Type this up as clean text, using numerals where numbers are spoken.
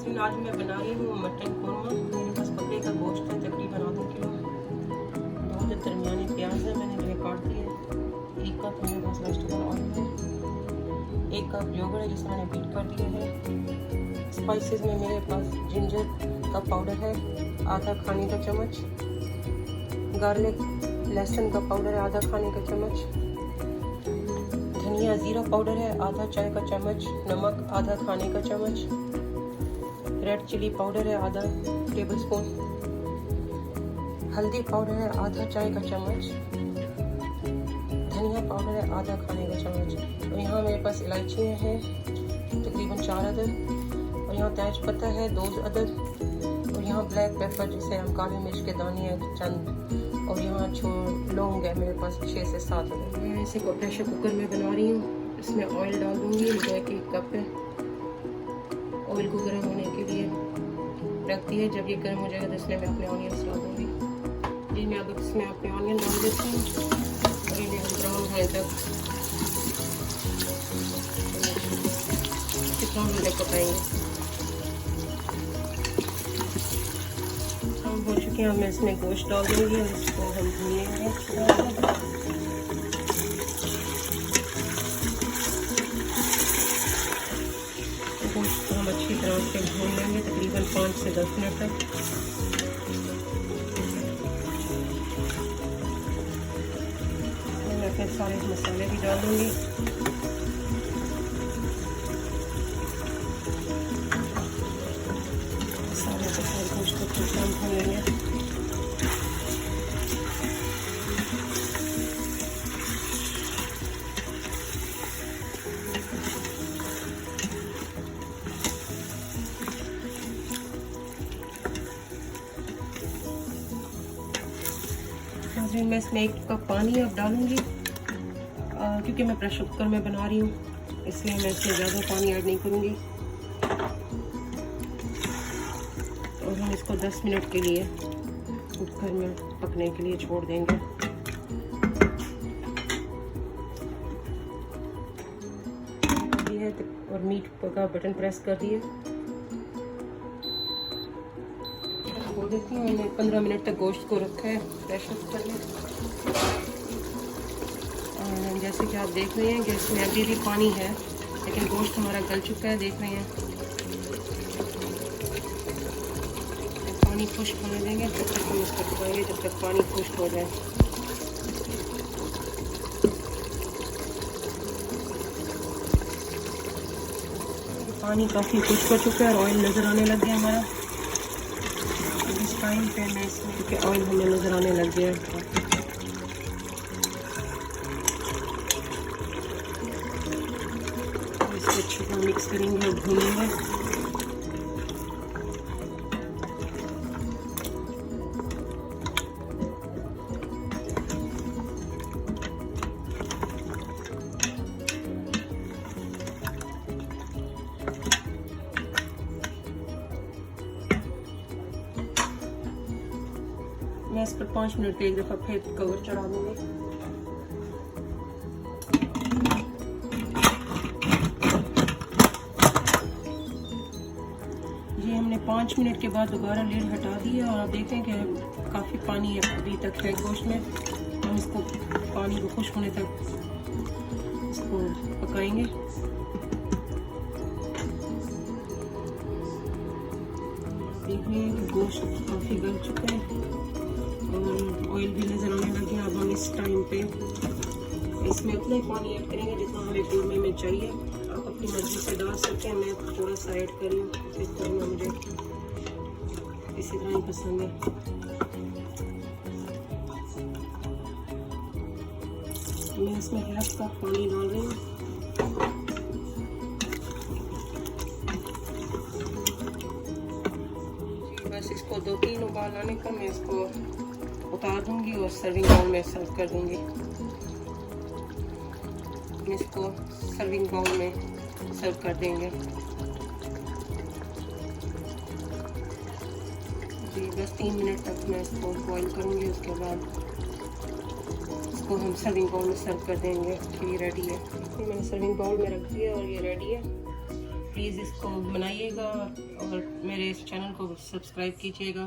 नाज़रीन, आज मैं बना रही हूँ मटन कोरमा। मेरे पास बकरे का गोश्त है तकरीबन आधा किलो। 2 दरमियानी प्याज है, मैंने जो काट दिए। 1 कप मेरे पास वेजिटेबल ऑयल है। 1 कप योगर्ट है जिसे मैंने बीट कर दिया है। स्पाइसेस में मेरे पास जिंजर का पाउडर है आधा खाने का चम्मच, गार्लिक लहसुन का पाउडर है आधा खाने का चम्मच, धनिया ज़ीरा पाउडर है आधा चाय का चम्मच, नमक आधा खाने का चम्मच, रेड चिली पाउडर है आधा टेबलस्पून, हल्दी पाउडर है आधा चाय का चम्मच, धनिया पाउडर है आधा खाने का चम्मच। और यहाँ मेरे पास इलायचियाँ हैं तकरीबन 4 अदद, और यहाँ तेज पत्ता है 2 अदद, और यहाँ ब्लैक पेपर जिसे हम काली मिर्च के दाने हैं चंद, और यहाँ लौंग है मेरे पास 6 से 7 अदद। मैं इसे को प्रेशर कुकर में बना रही हूँ। इसमें ऑयल डाल दूँगी, जो 1 कप है। ऑयल को गर्म होने के लिए रख दिया। जब ये गर्म हो जाएगा तो इसमें मैं अपने ऑनियंस डाल दूँगी। जी मैं अब इसमें अपने ऑनियन डाल देती हूँ और इन्हें हम ब्राउन होने तक पकाएंगे। हम हो चुके हैं, मैं इसमें गोश्त डाल दूँगी और इसको हम भूनेंगे। गोश्त को हम अच्छी तरह से भून लेंगे तकरीबन 5 से 10 मिनट तक। मैं फिर सारे मसाले भी डाल दूँगी। सारे गोश्त को खूब भून लेंगे। मैं इसमें 1 कप पानी अब डालूंगी, क्योंकि मैं प्रेशर कुकर में बना रही हूँ इसलिए मैं इसमें ज़्यादा पानी ऐड नहीं करूँगी। और हम इसको 10 मिनट के लिए कुकर में पकने के लिए छोड़ देंगे। ये है और मीट का बटन प्रेस कर दिए। देखती हूँ, मैंने 15 मिनट तक गोश्त को रखा है प्रेशर कुकर में। जैसे कि आप देख रहे हैं कि इसमें अभी भी पानी है, लेकिन गोश्त हमारा गल चुका है। देख रहे हैं, पानी खुश्क होने देंगे तब तक हम इसको पकाएंगे, जब तक पानी खुश्क हो जाए। पानी काफ़ी खुश्क हो चुका है और ऑयल नज़र आने लग गया हमारा। टाइम पे मैं इसमें ऑयल हमें नज़र आने लग गया। इसको अच्छी तरह मिक्स करेंगे और भूनेंगे। मैं इस पर 5 मिनट पे 1 दफ़ा फिर कवर चढ़ा दूँगी। ये हमने 5 मिनट के बाद दोबारा लीड हटा दिया और आप देखते हैं कि काफ़ी पानी अभी तक है गोश्त में। हम इसको पानी को खुश्क होने तक इसको पकाएंगे। देखिए गोश्त काफ़ी गल चुका है और ऑयल भी नज़र आने लग गया। अब हम इस टाइम पे इसमें उतना ही पानी ऐड करेंगे जितना हमें कोरमे में चाहिए। आप अपनी मर्ज़ी से डाल सकते हैं, मैं थोड़ा सा ऐड कर रही हूँ। इस कोरमा मुझे इसी तरह ही पसंद है। मैं इसमें 1/2 कप पानी डाल रही हूँ। बस इसको 2-3 उबाल आने का मैं इसको उतार दूंगी और सर्विंग बाउल में सर्व कर दूंगी। इसको सर्विंग बाउल में सर्व कर देंगे। जी बस 3 मिनट तक मैं इसको बॉईल करूंगी, उसके बाद इसको हम सर्विंग बाउल में सर्व कर देंगे। फिर ये रेडी है। मैंने सर्विंग बाउल में रख दिया और ये रेडी है। प्लीज़ इसको बनाइएगा और मेरे इस चैनल को सब्सक्राइब कीजिएगा।